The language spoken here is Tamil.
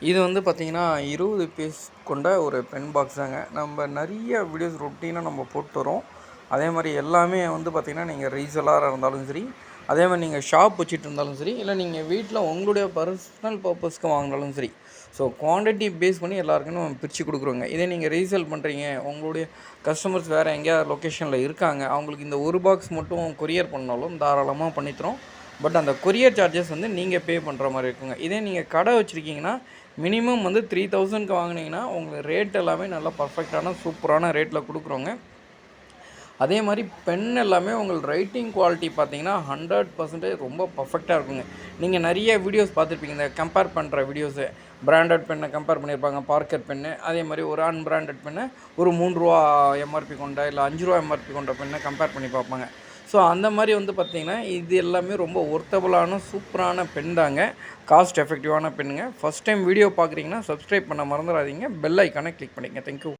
இது வந்து பார்த்தீங்கன்னா 20 பீஸ் கொண்ட ஒரு பென் பாக்ஸ் தாங்க. நம்ம நிறைய வீடியோஸ் ரொட்டீனாக நம்ம போட்டு வரோம். அதே மாதிரி எல்லாமே வந்து பார்த்திங்கன்னா நீங்கள் ரீசெல்லராக இருந்தாலும் சரி, அதே மாதிரி நீங்கள் ஷாப் வச்சுட்டு இருந்தாலும் சரி, இல்லை நீங்கள் வீட்டில் உங்களுடைய பர்சனல் பர்பஸ்க்கு வாங்கினாலும் சரி, ஸோ குவான்டிட்டி பேஸ் பண்ணி எல்லாருக்கும் நம்ம பிரித்து கொடுக்குறோங்க. இதே நீங்கள் ரீசேல் பண்ணுறீங்க, உங்களுடைய கஸ்டமர்ஸ் வேறு எங்கேயாவது லொக்கேஷனில் இருக்காங்க, அவங்களுக்கு இந்த ஒரு பாக்ஸ் மட்டும் கொரியர் பண்ணாலும் தாராளமாக பண்ணித்தரோம். பட் அந்த கொரியர் சார்ஜஸ் வந்து நீங்கள் பே பண்ணுற மாதிரி இருக்குங்க. இதே நீங்கள் கடை வச்சுருக்கீங்கன்னா மினிமம் வந்து 3000க்கு வாங்கினீங்கன்னா உங்களுக்கு ரேட் எல்லாமே நல்லா பர்ஃபெக்டான சூப்பரான ரேட்டில் கொடுக்குறோங்க. அதே மாதிரி பென் எல்லாமே உங்களுக்கு ரைட்டிங் குவாலிட்டி பார்த்தீங்கன்னா 100% ரொம்ப பர்ஃபெக்டாக இருக்குங்க. நீங்கள் நிறைய வீடியோஸ் பார்த்துருப்பீங்க, இந்த கம்பேர் பண்ணுற வீடியோஸு. பிராண்டட் பென்னை கம்பேர் பண்ணியிருப்பாங்க, பார்க்கர் பென்னு. அதே மாதிரி ஒரு அன்பிராண்டட் பென்னை ஒரு ரூ. 3 எம்ஆர்பி கொண்ட, இல்லை ரூ. 5 எம்ஆர்பி கொண்ட பென்னை கம்பேர் பண்ணி பார்ப்பாங்க. ஸோ அந்த மாதிரி வந்து பார்த்திங்கன்னா இது எல்லாமே ரொம்ப ஒர்த்தபுளான சூப்பரான பென் தாங்க. காஸ்ட் எஃபெக்டிவான பென்னுங்க. ஃபஸ்ட் டைம் வீடியோ பார்க்குறீங்கன்னா சப்ஸ்கிரைப் பண்ண மறந்துடாதீங்க. பெல் ஐக்கானை கிளிக் பண்ணிங்க. தேங்க்யூ.